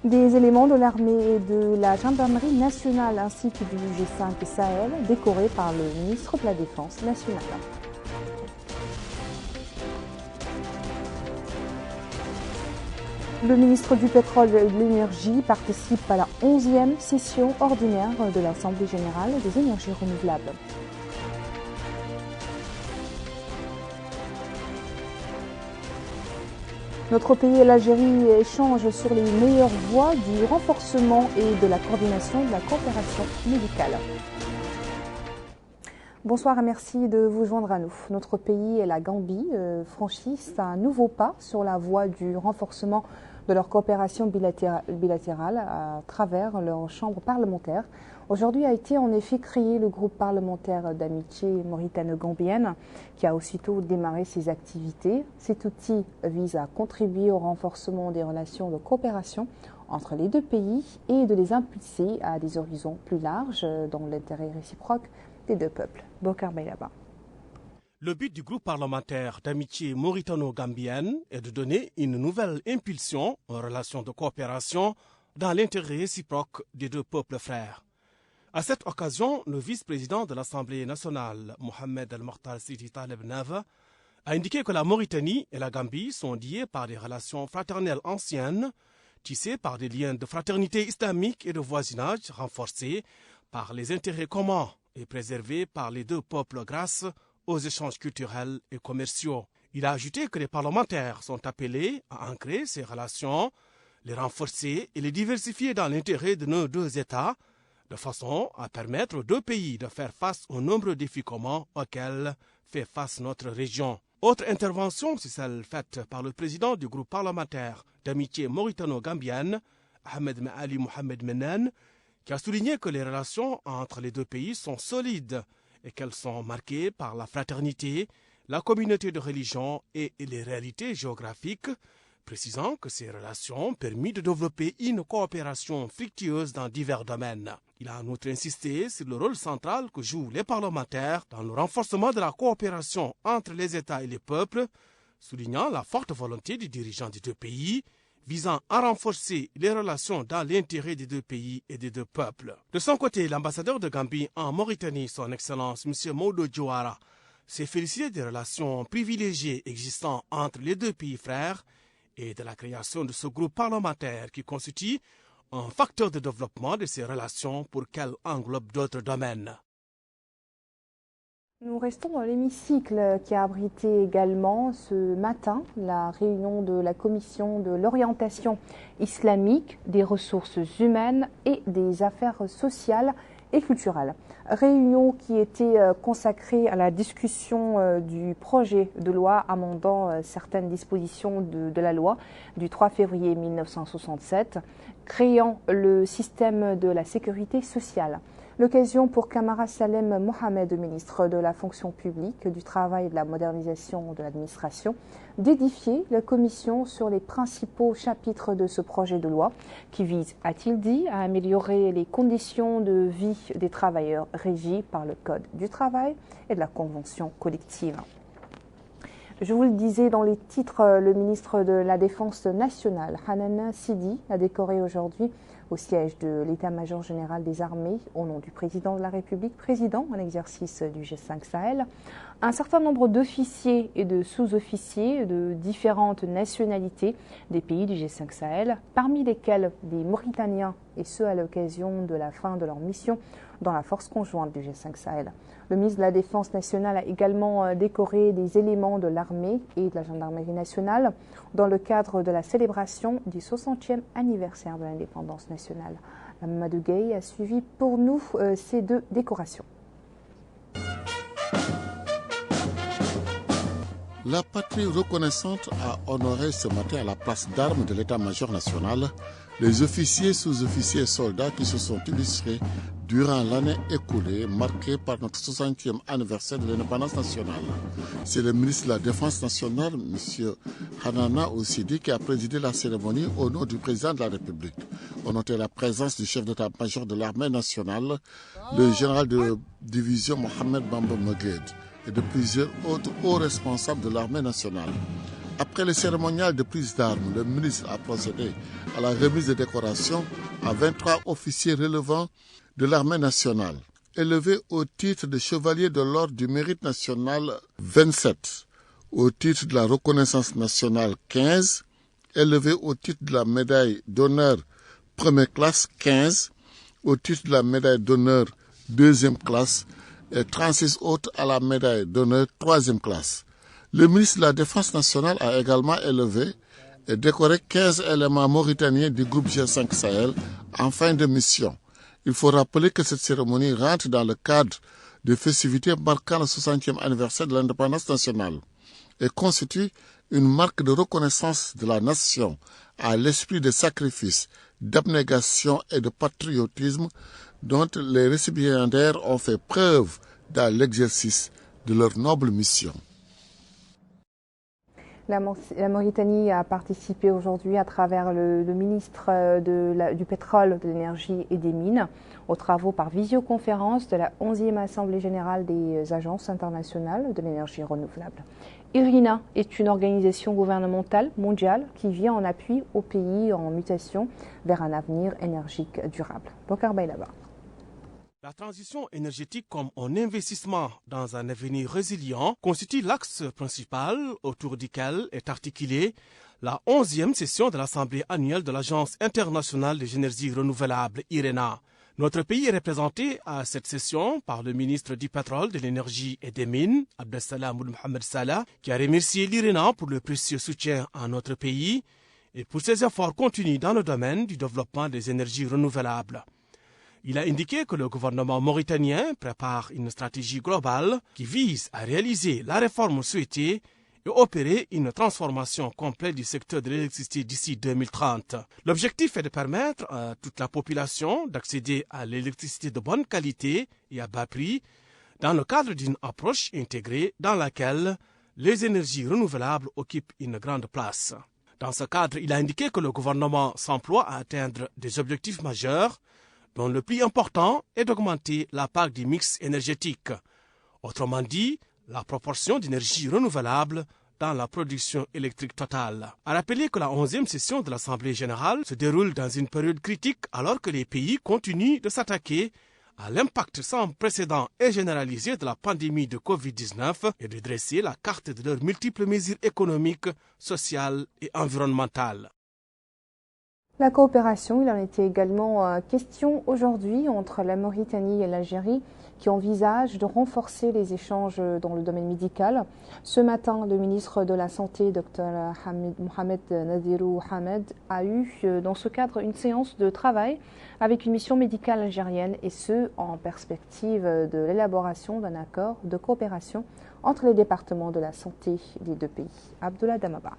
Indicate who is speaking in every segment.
Speaker 1: Des éléments de l'armée et de la gendarmerie nationale ainsi que du G5 Sahel décorés par le ministre de la Défense nationale. Le ministre du Pétrole et de l'Énergie participe à la 11e session ordinaire de l'Assemblée générale des énergies renouvelables. Notre pays et l'Algérie échangent sur les meilleures voies du renforcement et de la coordination de la coopération médicale. Bonsoir et merci de vous joindre à nous. Notre pays et la Gambie franchissent un nouveau pas sur la voie du renforcement de leur coopération bilatérale à travers leur chambre parlementaire. Aujourd'hui a été en effet créé le groupe parlementaire d'amitié mauritano-gambienne qui a aussitôt démarré ses activités. Cet outil vise à contribuer au renforcement des relations de coopération entre les deux pays et de les impulser à des horizons plus larges dans l'intérêt réciproque des deux peuples. Bokar Baylaba.
Speaker 2: Le but du groupe parlementaire d'amitié mauritano-gambienne est de donner une nouvelle impulsion aux relations de coopération dans l'intérêt réciproque des deux peuples frères. À cette occasion, le vice-président de l'Assemblée nationale, Mohamed El-Mokhtar Sidi Taleb Nava, a indiqué que la Mauritanie et la Gambie sont liées par des relations fraternelles anciennes, tissées par des liens de fraternité islamique et de voisinage renforcés par les intérêts communs et préservés par les deux peuples grâce aux échanges culturels et commerciaux. Il a ajouté que les parlementaires sont appelés à ancrer ces relations, les renforcer et les diversifier dans l'intérêt de nos deux États, de façon à permettre aux deux pays de faire face aux nombreux défis communs auxquels fait face notre région. Autre intervention, c'est celle faite par le président du groupe parlementaire d'amitié mauritano-gambienne, Ahmed Maali Mohamed Mennen, qui a souligné que les relations entre les deux pays sont solides et qu'elles sont marquées par la fraternité, la communauté de religion et les réalités géographiques, précisant que ces relations ont permis de développer une coopération fructueuse dans divers domaines. Il a en outre insisté sur le rôle central que jouent les parlementaires dans le renforcement de la coopération entre les États et les peuples, soulignant la forte volonté des dirigeants des deux pays, visant à renforcer les relations dans l'intérêt des deux pays et des deux peuples. De son côté, l'ambassadeur de Gambie en Mauritanie, son Excellence M. Maudo Diawara, s'est félicité des relations privilégiées existant entre les deux pays frères et de la création de ce groupe parlementaire qui constitue un facteur de développement de ces relations pour qu'elles englobent d'autres domaines.
Speaker 1: Nous restons dans l'hémicycle qui a abrité également ce matin la réunion de la commission de l'orientation islamique, des ressources humaines et des affaires sociales et culturelles. Réunion qui était consacrée à la discussion du projet de loi amendant certaines dispositions de la loi du 3 février 1967, créant le système de la sécurité sociale. L'occasion pour Kamara Salem Mohamed, ministre de la fonction publique, du travail et de la modernisation de l'administration, d'édifier la commission sur les principaux chapitres de ce projet de loi qui vise, a-t-il dit, à améliorer les conditions de vie des travailleurs régis par le Code du travail et de la convention collective. Je vous le disais dans les titres, le ministre de la Défense nationale, Hanana Sidi, a décoré aujourd'hui au siège de l'état-major général des armées, au nom du président de la République, président en exercice du G5 Sahel, un certain nombre d'officiers et de sous-officiers de différentes nationalités des pays du G5 Sahel, parmi lesquels des Mauritaniens et ceux à l'occasion de la fin de leur mission dans la force conjointe du G5 Sahel. Le ministre de la Défense nationale a également décoré des éléments de l'armée et de la gendarmerie nationale dans le cadre de la célébration du 60e anniversaire de l'indépendance nationale. Mamadou Gueye a suivi pour nous ces deux décorations.
Speaker 3: La patrie reconnaissante a honoré ce matin à la place d'armes de l'état-major national les officiers, sous-officiers et soldats qui se sont illustrés durant l'année écoulée, marquée par notre 60e anniversaire de l'indépendance nationale. C'est le ministre de la Défense nationale, M. Hanana Oussidi, qui a présidé la cérémonie au nom du président de la République. On notait la présence du chef d'état-major de l'armée nationale, le général de division Mohamed Bamba Mogued, et de plusieurs autres hauts responsables de l'armée nationale. Après le cérémonial de prise d'armes, le ministre a procédé à la remise de décorations à 23 officiers relevant de l'armée nationale, élevés au titre de chevalier de l'ordre du mérite national 27, au titre de la reconnaissance nationale 15, élevés au titre de la médaille d'honneur première classe 15, au titre de la médaille d'honneur deuxième classe et 36 autres à la médaille d'honneur troisième classe. Le ministre de la Défense nationale a également élevé et décoré 15 éléments mauritaniens du groupe G5 Sahel en fin de mission. Il faut rappeler que cette cérémonie rentre dans le cadre des festivités marquant le 60e anniversaire de l'indépendance nationale et constitue une marque de reconnaissance de la nation à l'esprit de sacrifice, d'abnégation et de patriotisme dont les récipiendaires ont fait preuve dans l'exercice de leur noble mission.
Speaker 1: La Mauritanie a participé aujourd'hui à travers le ministre du pétrole, de l'énergie et des mines aux travaux par visioconférence de la 11e Assemblée générale des agences internationales de l'énergie renouvelable. IRINA est une organisation gouvernementale mondiale qui vient en appui aux pays en mutation vers un avenir énergique durable. Bokar Baylaba.
Speaker 2: La transition énergétique comme un investissement dans un avenir résilient constitue l'axe principal autour duquel est articulée la 11e session de l'Assemblée annuelle de l'Agence internationale des énergies renouvelables, IRENA. Notre pays est représenté à cette session par le ministre du Pétrole, de l'Énergie et des Mines, Abdessalam Mohamed Salah, qui a remercié l'IRENA pour le précieux soutien à notre pays et pour ses efforts continus dans le domaine du développement des énergies renouvelables. Il a indiqué que le gouvernement mauritanien prépare une stratégie globale qui vise à réaliser la réforme souhaitée et opérer une transformation complète du secteur de l'électricité d'ici 2030. L'objectif est de permettre à toute la population d'accéder à l'électricité de bonne qualité et à bas prix dans le cadre d'une approche intégrée dans laquelle les énergies renouvelables occupent une grande place. Dans ce cadre, il a indiqué que le gouvernement s'emploie à atteindre des objectifs majeurs dont le plus important est d'augmenter la part du mix énergétique, autrement dit, la proportion d'énergie renouvelable dans la production électrique totale. A rappeler que la 11e session de l'Assemblée générale se déroule dans une période critique alors que les pays continuent de s'attaquer à l'impact sans précédent et généralisé de la pandémie de Covid-19 et de dresser la carte de leurs multiples mesures économiques, sociales et environnementales.
Speaker 1: La coopération, il en était également question aujourd'hui entre la Mauritanie et l'Algérie qui envisagent de renforcer les échanges dans le domaine médical. Ce matin, le ministre de la Santé, Dr Mohamed Nadirou Hamed, a eu dans ce cadre une séance de travail avec une mission médicale algérienne et ce, en perspective de l'élaboration d'un accord de coopération entre les départements de la santé des deux pays. Abdullah Damaba.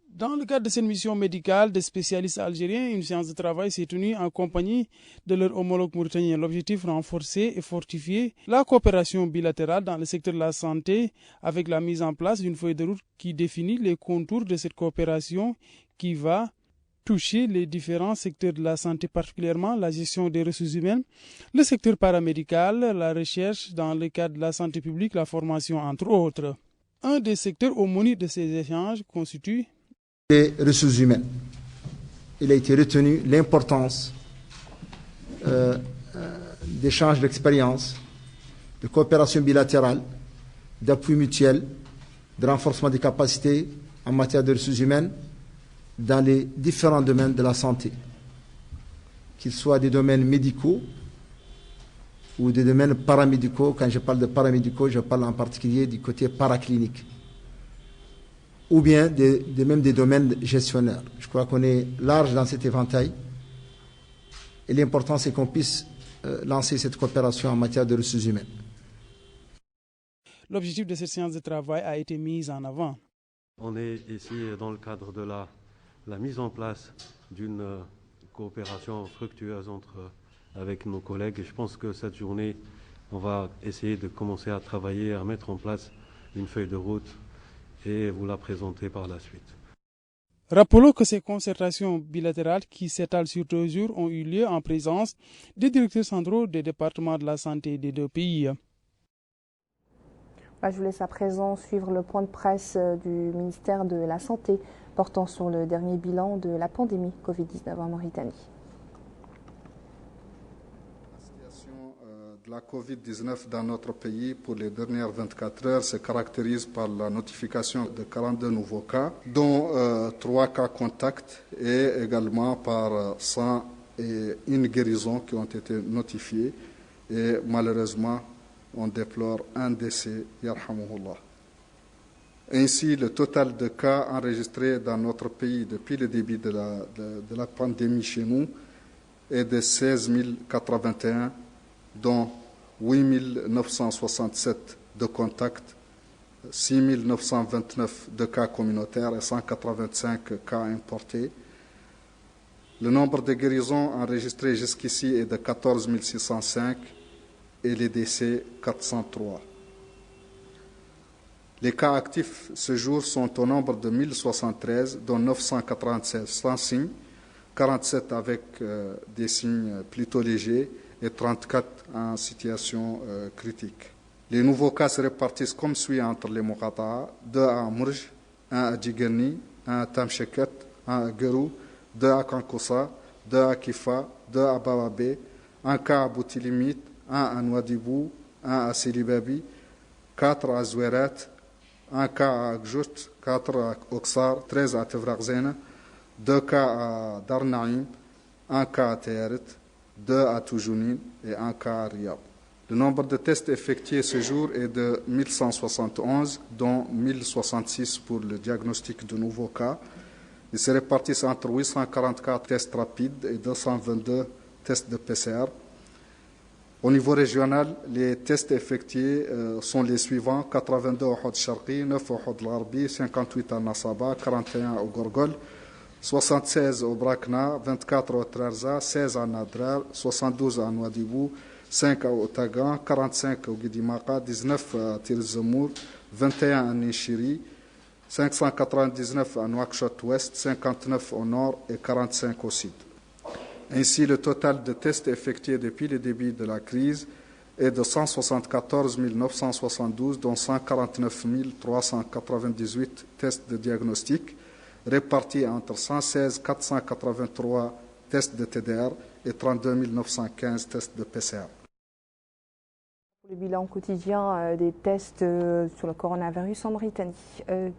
Speaker 4: Dans le cadre de cette mission médicale des spécialistes algériens, une séance de travail s'est tenue en compagnie de leurs homologues mauritaniens. L'objectif, renforcer et fortifier la coopération bilatérale dans le secteur de la santé avec la mise en place d'une feuille de route qui définit les contours de cette coopération qui va toucher les différents secteurs de la santé, particulièrement la gestion des ressources humaines, le secteur paramédical, la recherche dans le cadre de la santé publique, la formation, entre autres. Un des secteurs homonymes de ces échanges constitue
Speaker 5: les ressources humaines. Il a été retenu l'importance d'échanges d'expériences, de coopération bilatérale, d'appui mutuel, de renforcement des capacités en matière de ressources humaines dans les différents domaines de la santé, qu'ils soient des domaines médicaux ou des domaines paramédicaux. Quand je parle de paramédicaux, je parle en particulier du côté paraclinique, ou bien même des domaines gestionnaires. Je crois qu'on est large dans cet éventail et l'important c'est qu'on puisse lancer cette coopération en matière de ressources humaines.
Speaker 4: L'objectif de cette séance de travail a été mis en avant.
Speaker 6: On est ici dans le cadre de la mise en place d'une coopération fructueuse avec nos collègues et je pense que cette journée, on va essayer de commencer à travailler, à mettre en place une feuille de route et vous la présenter par la suite.
Speaker 4: Rappelons que ces concertations bilatérales qui s'étalent sur 2 jours ont eu lieu en présence des directeurs centraux des départements de la santé des deux pays.
Speaker 1: Je vous laisse à présent suivre le point de presse du ministère de la Santé portant sur le dernier bilan de la pandémie Covid-19 en Mauritanie.
Speaker 7: La Covid-19 dans notre pays pour les dernières 24 heures se caractérise par la notification de 42 nouveaux cas, dont 3 cas contacts et également par 101 guérisons qui ont été notifiées. Et malheureusement, on déplore un décès, yarhamuhullah. Ainsi, le total de cas enregistrés dans notre pays depuis le début de la pandémie chez nous est de 16 081, dont 8 967 de contacts, 6 929 de cas communautaires et 185 cas importés. Le nombre de guérisons enregistrées jusqu'ici est de 14 605 et les décès 403. Les cas actifs ce jour sont au nombre de 1073, dont 996 sans signe, 47 avec des signes plutôt légers et 34 en situation critique. Les nouveaux cas se répartissent comme suit entre les Muqata'a, 2 à Mourj, 1 à Djigerni, 1 à Tamsheket, 1 à Gerou, 2 à Kankoussa, 2 à Kifa, 2 à Bawabé, 1 cas à Boutilimit, 1 à Nouadhibou, 1 à Silibabi, 4 à Zouerat, 1 cas à Akjout, 4 à Oksar, 13 à Tevraghzena, 2 cas à Darnaïm, 1 cas à Théarit, 2 à Toujounine et 1 cas à Riyad. Le nombre de tests effectués ce jour est de 1171, dont 1066 pour le diagnostic de nouveaux cas. Ils se répartissent entre 844 tests rapides et 222 tests de PCR. Au niveau régional, les tests effectués sont les suivants: 82 au Hod Sharqi, 9 au Hod Larbi, 58 à Nasaba, 41 au Gorgol, 76 au Brakna, 24 au Trarza, 16 à Nadrar, 72 à Nouadhibou, 5 à Otagan, 45 au Guidimaka, 19 à Tirzemour, 21 à Nishiri, 599 à Nouakchott-Ouest, 59 au nord et 45 au sud. Ainsi, le total de tests effectués depuis le début de la crise est de 174 972, dont 149 398 tests de diagnostic, répartis entre 116 483 tests de TDR et 32 915 tests de PCR.
Speaker 1: Le bilan quotidien des tests sur le coronavirus en Mauritanie.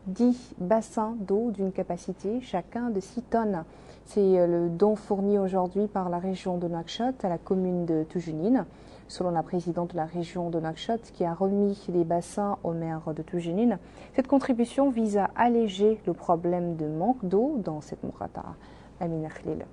Speaker 1: 10 bassins d'eau d'une capacité chacun de 6 tonnes. C'est le don fourni aujourd'hui par la région de Nouakchott à la commune de Toujounine. Selon la présidente de la région de Nouakchott, qui a remis les bassins au maire de Toujounine, cette contribution vise à alléger le problème de manque d'eau dans cette Muqata'a. Amina Khalil.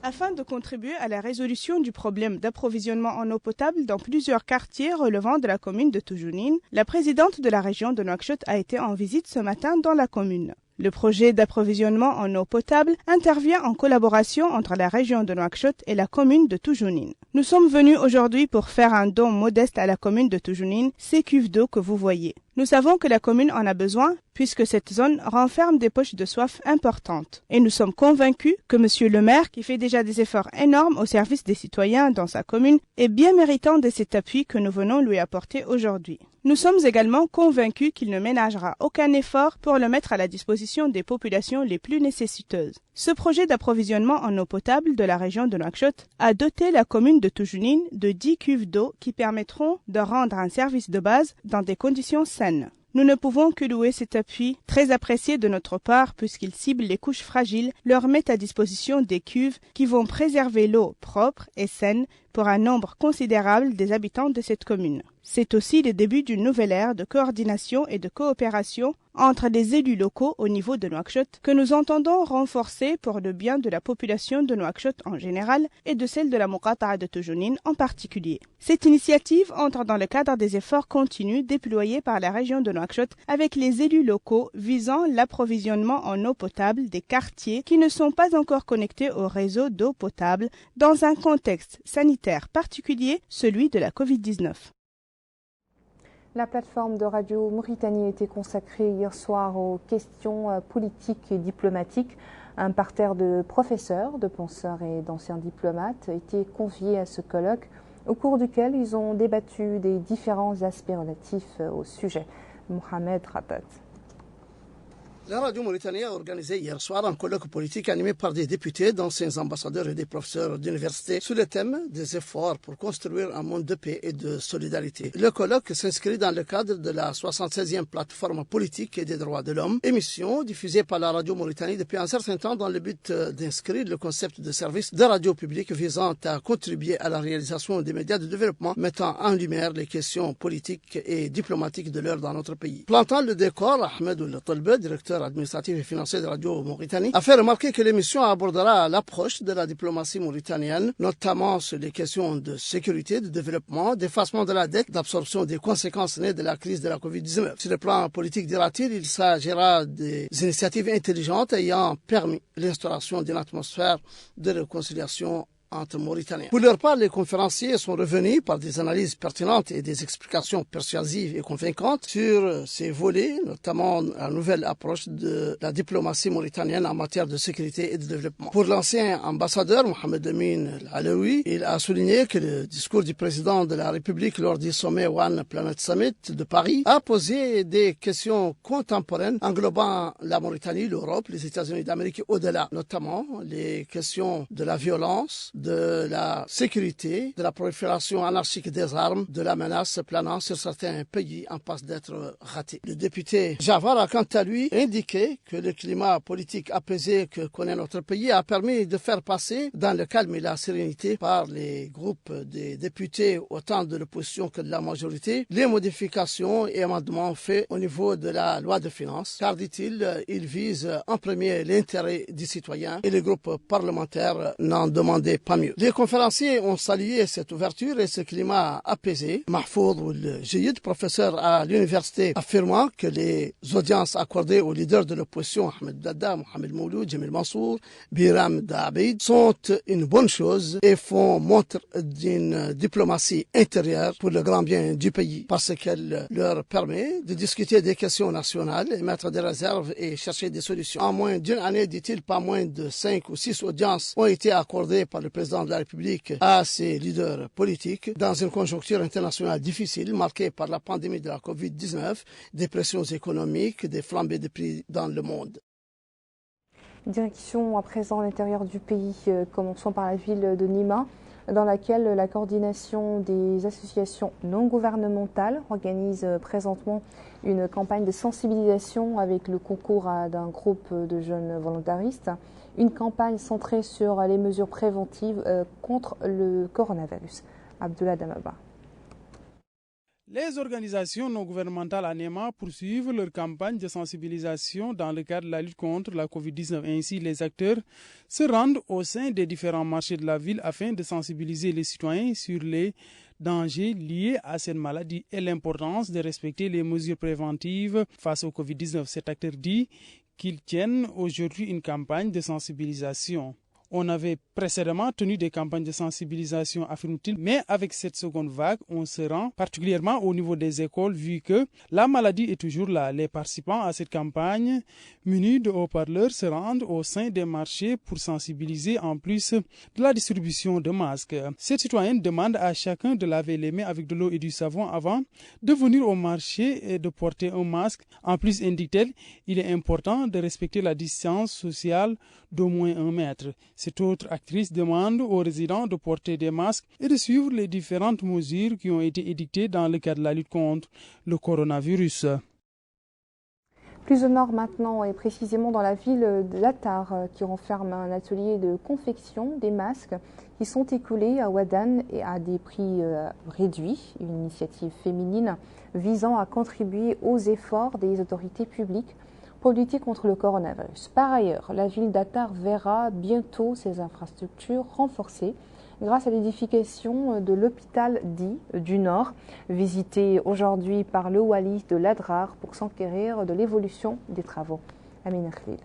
Speaker 8: Afin de contribuer à la résolution du problème d'approvisionnement en eau potable dans plusieurs quartiers relevant de la commune de Toujounine, la présidente de la région de Nouakchott a été en visite ce matin dans la commune. Le projet d'approvisionnement en eau potable intervient en collaboration entre la région de Nouakchott et la commune de Toujounine. Nous sommes venus aujourd'hui pour faire un don modeste à la commune de Toujounine, ces cuves d'eau que vous voyez. Nous savons que la commune en a besoin puisque cette zone renferme des poches de soif importantes. Et nous sommes convaincus que monsieur le maire, qui fait déjà des efforts énormes au service des citoyens dans sa commune, est bien méritant de cet appui que nous venons lui apporter aujourd'hui. Nous sommes également convaincus qu'il ne ménagera aucun effort pour le mettre à la disposition des populations les plus nécessiteuses. Ce projet d'approvisionnement en eau potable de la région de Nouakchott a doté la commune de Toujounine de 10 cuves d'eau qui permettront de rendre un service de base dans des conditions saines. Nous ne pouvons que louer cet appui, très apprécié de notre part puisqu'il cible les couches fragiles, leur met à disposition des cuves qui vont préserver l'eau propre et saine pour un nombre considérable des habitants de cette commune. C'est aussi le début d'une nouvelle ère de coordination et de coopération entre les élus locaux au niveau de Nouakchott que nous entendons renforcer pour le bien de la population de Nouakchott en général et de celle de la Muqata'a de Toujounine en particulier. Cette initiative entre dans le cadre des efforts continus déployés par la région de Nouakchott avec les élus locaux visant l'approvisionnement en eau potable des quartiers qui ne sont pas encore connectés au réseau d'eau potable dans un contexte sanitaire particulier, celui de la Covid-19.
Speaker 1: La plateforme de Radio Mauritanie a été consacrée hier soir aux questions politiques et diplomatiques. Un parterre de professeurs, de penseurs et d'anciens diplomates a été convié à ce colloque au cours duquel ils ont débattu des différents aspects relatifs au sujet. Mohamed Rabat.
Speaker 9: La radio Mauritanie a organisé hier soir un colloque politique animé par des députés, d'anciens ambassadeurs et des professeurs d'université sur le thème des efforts pour construire un monde de paix et de solidarité. Le colloque s'inscrit dans le cadre de la 76e plateforme politique et des droits de l'homme, émission diffusée par la radio Mauritanie depuis un certain temps dans le but d'inscrire le concept de service de radio publique visant à contribuer à la réalisation des médias de développement mettant en lumière les questions politiques et diplomatiques de l'heure dans notre pays. Plantant le décor, Ahmed Oul-Talbe, directeur administratif et financier de Radio Mauritanie, a fait remarquer que l'émission abordera l'approche de la diplomatie mauritanienne, notamment sur les questions de sécurité, de développement, d'effacement de la dette, d'absorption des conséquences nées de la crise de la Covid-19. Sur le plan politique, dira-t-il, il s'agira des initiatives intelligentes ayant permis l'instauration d'une atmosphère de réconciliation entre Mauritaniens. Pour leur part, les conférenciers sont revenus par des analyses pertinentes et des explications persuasives et convaincantes sur ces volets, notamment la nouvelle approche de la diplomatie mauritanienne en matière de sécurité et de développement. Pour l'ancien ambassadeur Mohamed Amin Al-Alaoui, il a souligné que le discours du président de la République lors du sommet One Planet Summit de Paris a posé des questions contemporaines englobant la Mauritanie, l'Europe, les États-Unis d'Amérique et au-delà, notamment les questions de la violence, de la sécurité, de la prolifération anarchique des armes, de la menace planant sur certains pays en passe d'être ratés. Le député Javar a quant à lui indiqué que le climat politique apaisé que connaît notre pays a permis de faire passer dans le calme et la sérénité par les groupes des députés autant de l'opposition que de la majorité les modifications et amendements faits au niveau de la loi de finances, car dit-il, il vise en premier l'intérêt des citoyens et les groupes parlementaires n'en demandaient pas mieux. Les conférenciers ont salué cette ouverture et ce climat apaisé. Mahfoud Oul-Jiyid, professeur à l'université, affirmant que les audiences accordées aux leaders de l'opposition, Ahmed Dada, Mohamed Mouloud, Jamil Mansour, Biram Daabid, sont une bonne chose et font montre d'une diplomatie intérieure pour le grand bien du pays, parce qu'elle leur permet de discuter des questions nationales, émettre des réserves et chercher des solutions. En moins d'une année, dit-il, pas moins de 5 ou 6 audiences ont été accordées par le président de la République à ses leaders politiques dans une conjoncture internationale difficile marquée par la pandémie de la Covid-19, des pressions économiques, des flambées de prix dans le monde.
Speaker 1: Direction à présent à l'intérieur du pays, commençons par la ville de Nima, dans laquelle la coordination des associations non gouvernementales organise présentement une campagne de sensibilisation avec le concours d'un groupe de jeunes volontaristes. Une campagne centrée sur les mesures préventives contre le coronavirus. Abdullah Damaba.
Speaker 4: Les organisations non gouvernementales à Néma poursuivent leur campagne de sensibilisation dans le cadre de la lutte contre la Covid-19. Ainsi, les acteurs se rendent au sein des différents marchés de la ville afin de sensibiliser les citoyens sur les dangers liés à cette maladie et l'importance de respecter les mesures préventives face au Covid-19. Cet acteur dit qu'ils tiennent aujourd'hui une campagne de sensibilisation. On avait précédemment tenu des campagnes de sensibilisation, affirme-t-il, mais avec cette seconde vague, on se rend particulièrement au niveau des écoles vu que la maladie est toujours là. Les participants à cette campagne, munis de haut-parleurs, se rendent au sein des marchés pour sensibiliser en plus de la distribution de masques. Cette citoyenne demande à chacun de laver les mains avec de l'eau et du savon avant de venir au marché et de porter un masque. En plus, indique-t-elle, il est important de respecter la distance sociale d'au moins 1 mètre. Cette autre actrice demande aux résidents de porter des masques et de suivre les différentes mesures qui ont été édictées dans le cadre de la lutte contre le coronavirus.
Speaker 1: Plus au nord maintenant et précisément dans la ville de Latar qui renferme un atelier de confection des masques qui sont écoulés à Ouadane et à des prix réduits. Une initiative féminine visant à contribuer aux efforts des autorités publiques pour lutter contre le coronavirus. Par ailleurs, la ville d'Atar verra bientôt ses infrastructures renforcées grâce à l'édification de l'hôpital du Nord, visité aujourd'hui par le Wali de l'Adrar pour s'enquérir de l'évolution des travaux. Amina Khalil.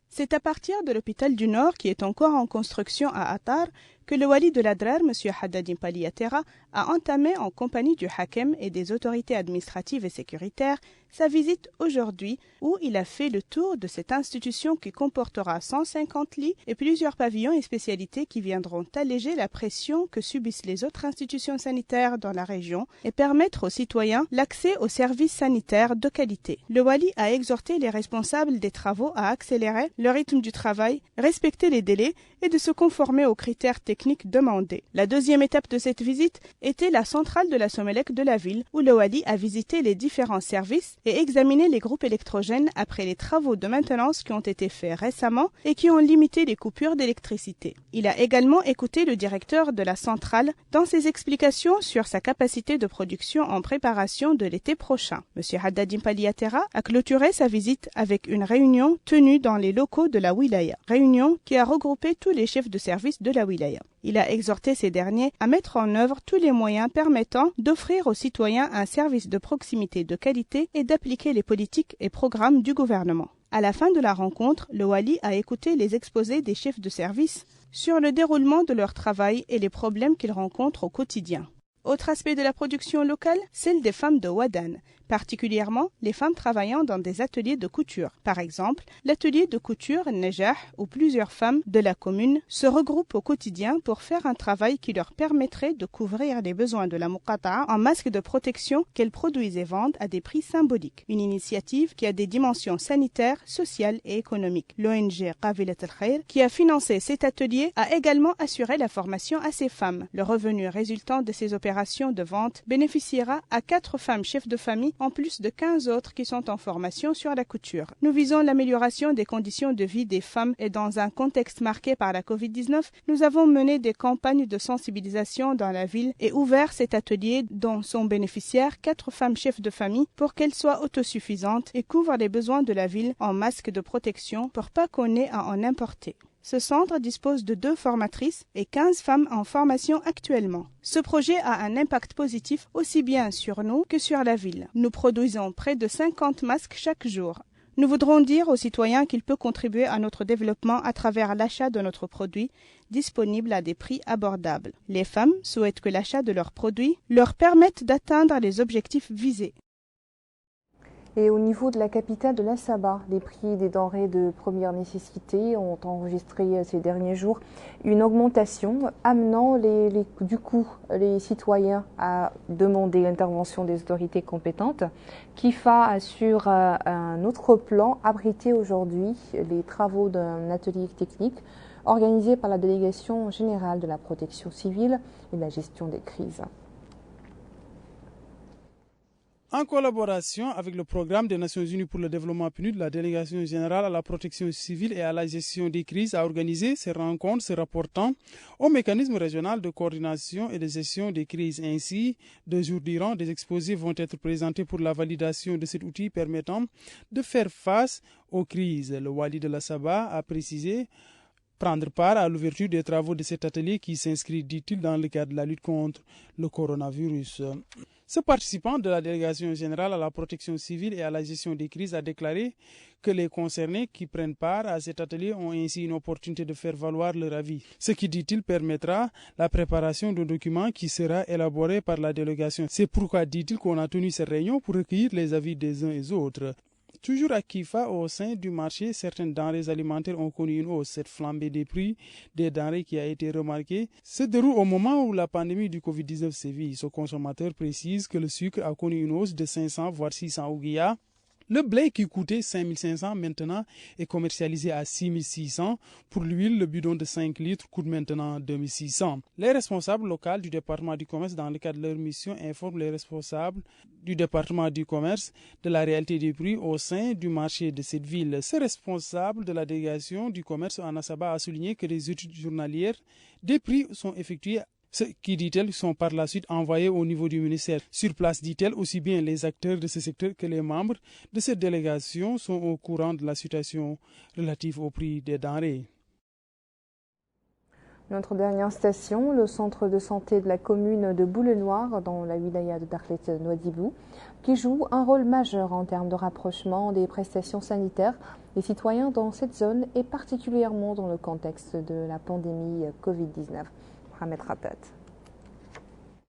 Speaker 8: C'est à partir de l'hôpital du Nord qui est encore en construction à Atar que le wali de l'Adrar, M. Haddad Paliatera, a entamé en compagnie du Hakem et des autorités administratives et sécuritaires sa visite aujourd'hui où il a fait le tour de cette institution qui comportera 150 lits et plusieurs pavillons et spécialités qui viendront alléger la pression que subissent les autres institutions sanitaires dans la région et permettre aux citoyens l'accès aux services sanitaires de qualité. Le wali a exhorté les responsables des travaux à accélérer le rythme du travail, respecter les délais et de se conformer aux critères techniques demandés. La deuxième étape de cette visite était la centrale de la Somelec de la ville où le wali a visité les différents services et examiné les groupes électrogènes après les travaux de maintenance qui ont été faits récemment et qui ont limité les coupures d'électricité. Il a également écouté le directeur de la centrale dans ses explications sur sa capacité de production en préparation de l'été prochain. M. Haddad Paliatera a clôturé sa visite avec une réunion tenue dans les locaux de la wilaya, réunion qui a regroupé tous les chefs de service de la wilaya. Il a exhorté ces derniers à mettre en œuvre tous les moyens permettant d'offrir aux citoyens un service de proximité de qualité et d'appliquer les politiques et programmes du gouvernement. À la fin de la rencontre, le wali a écouté les exposés des chefs de service sur le déroulement de leur travail et les problèmes qu'ils rencontrent au quotidien. Autre aspect de la production locale, celle des femmes de Wadan, particulièrement les femmes travaillant dans des ateliers de couture. Par exemple, l'atelier de couture Najah, où plusieurs femmes de la commune se regroupent au quotidien pour faire un travail qui leur permettrait de couvrir les besoins de la Muqata'a en masques de protection qu'elles produisent et vendent à des prix symboliques. Une initiative qui a des dimensions sanitaires, sociales et économiques. L'ONG Qabilat al-Khair, qui a financé cet atelier, a également assuré la formation à ces femmes. Le revenu résultant de ces opérations de vente bénéficiera à 4 femmes chefs de famille en plus de 15 autres qui sont en formation sur la couture. Nous visons l'amélioration des conditions de vie des femmes et dans un contexte marqué par la Covid-19, nous avons mené des campagnes de sensibilisation dans la ville et ouvert cet atelier dont sont bénéficiaires 4 femmes chefs de famille pour qu'elles soient autosuffisantes et couvrent les besoins de la ville en masques de protection pour pas qu'on ait à en importer. Ce centre dispose de 2 formatrices et 15 femmes en formation actuellement. Ce projet a un impact positif aussi bien sur nous que sur la ville. Nous produisons près de 50 masques chaque jour. Nous voudrons dire aux citoyens qu'ils peuvent contribuer à notre développement à travers l'achat de notre produit disponible à des prix abordables. Les femmes souhaitent que l'achat de leurs produits leur permette d'atteindre les objectifs visés.
Speaker 1: Et au niveau de la capitale de la Sabah, les prix des denrées de première nécessité ont enregistré ces derniers jours une augmentation, amenant du coup les citoyens à demander l'intervention des autorités compétentes. Kifa assure un autre plan, abriter aujourd'hui les travaux d'un atelier technique organisé par la Délégation générale de la protection civile et de la gestion des crises.
Speaker 4: En collaboration avec le programme des Nations Unies pour le développement PNUD, la Délégation générale à la protection civile et à la gestion des crises a organisé ces rencontres se rapportant au mécanisme régional de coordination et de gestion des crises. Ainsi, 2 jours durant, des exposés vont être présentés pour la validation de cet outil permettant de faire face aux crises. Le wali de la Sabah a précisé prendre part à l'ouverture des travaux de cet atelier qui s'inscrit, dit-il, dans le cadre de la lutte contre le coronavirus. Ce participant de la Délégation générale à la protection civile et à la gestion des crises a déclaré que les concernés qui prennent part à cet atelier ont ainsi une opportunité de faire valoir leur avis, ce qui, dit-il, permettra la préparation d'un document qui sera élaboré par la délégation. C'est pourquoi, dit-il, qu'on a tenu ces réunions pour recueillir les avis des uns et des autres. Toujours à Kifa, au sein du marché, certaines denrées alimentaires ont connu une hausse. Cette flambée des prix des denrées qui a été remarquée se déroule au moment où la pandémie du Covid-19 sévit. Ce consommateur précise que le sucre a connu une hausse de 500 voire 600 ouguiya. Le blé qui coûtait 5 500 maintenant est commercialisé à 6 600. Pour l'huile, le bidon de 5 litres coûte maintenant 2 600. Les responsables locaux du département du commerce, dans le cadre de leur mission, informent les responsables du département du commerce de la réalité des prix au sein du marché de cette ville. Ce responsable de la délégation du commerce en Asaba a souligné que les études journalières des prix sont effectuées, ce qui, dit-elle, sont par la suite envoyés au niveau du ministère. Sur place, dit-elle, aussi bien les acteurs de ce secteur que les membres de cette délégation sont au courant de la situation relative au prix des denrées.
Speaker 1: Notre dernière station, le centre de santé de la commune de Boule-Noire, dans la wilaya de Dakhlet-Nouadhibou, qui joue un rôle majeur en termes de rapprochement des prestations sanitaires des citoyens dans cette zone et particulièrement dans le contexte de la pandémie Covid-19. Mohamed Ratat.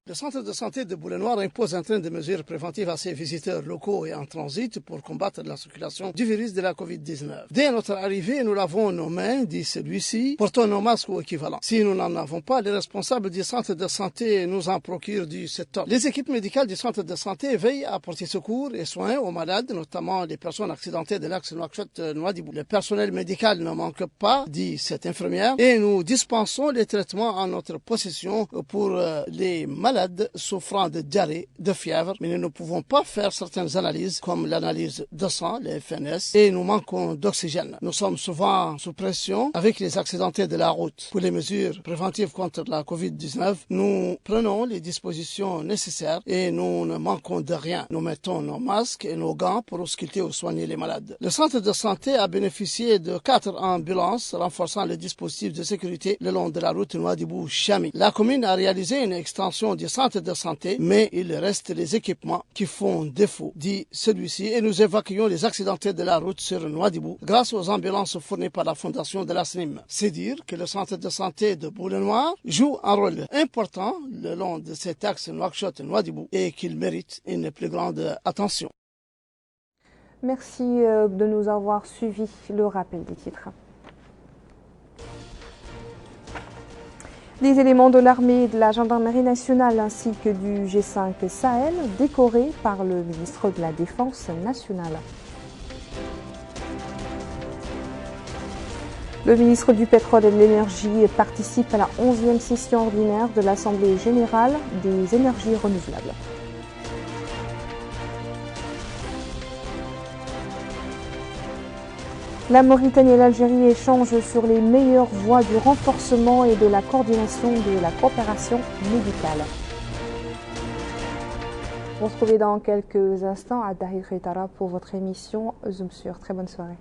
Speaker 9: Le centre de santé de Boule-Noire impose un train de mesures préventives à ses visiteurs locaux et en transit pour combattre la circulation du virus de la Covid-19. Dès notre arrivée, nous lavons nos mains, dit celui-ci, portons nos masques ou équivalents. Si nous n'en avons pas, les responsables du centre de santé nous en procurent du secteur. Les équipes médicales du centre de santé veillent à porter secours et soins aux malades, notamment les personnes accidentées de l'axe Nouakchott-Nouadhibou. Le personnel médical ne manque pas, dit cette infirmière, et nous dispensons les traitements en notre possession pour les malades souffrant de diarrhée, de fièvre, mais nous ne pouvons pas faire certaines analyses comme l'analyse de sang, les FNS, et nous manquons d'oxygène. Nous sommes souvent sous pression avec les accidentés de la route. Pour les mesures préventives contre la Covid-19, nous prenons les dispositions nécessaires et nous ne manquons de rien. Nous mettons nos masques et nos gants pour ausculter ou soigner les malades. Le centre de santé a bénéficié de 4 ambulances renforçant le dispositif de sécurité le long de la route Nouadhibou-Chami. La commune a réalisé une extension du centre de santé, mais il reste les équipements qui font défaut, dit celui-ci, et nous évacuons les accidentés de la route sur Nouadhibou grâce aux ambulances fournies par la fondation de la SNIM. C'est dire que le centre de santé de Boule-Noire joue un rôle important le long de cet axe Nouakchott-Nouadhibou et qu'il mérite une plus grande attention.
Speaker 1: Merci de nous avoir suivis. Le rappel des titres. Des éléments de l'armée et de la gendarmerie nationale ainsi que du G5 Sahel décorés par le ministre de la Défense nationale. Le ministre du Pétrole et de l'Énergie participe à la 11e session ordinaire de l'Assemblée générale des énergies renouvelables. La Mauritanie et l'Algérie échangent sur les meilleures voies du renforcement et de la coordination de la coopération médicale. Retrouvez dans quelques instants à Dahir Khaitara pour votre émission Zoom sur. Très bonne soirée.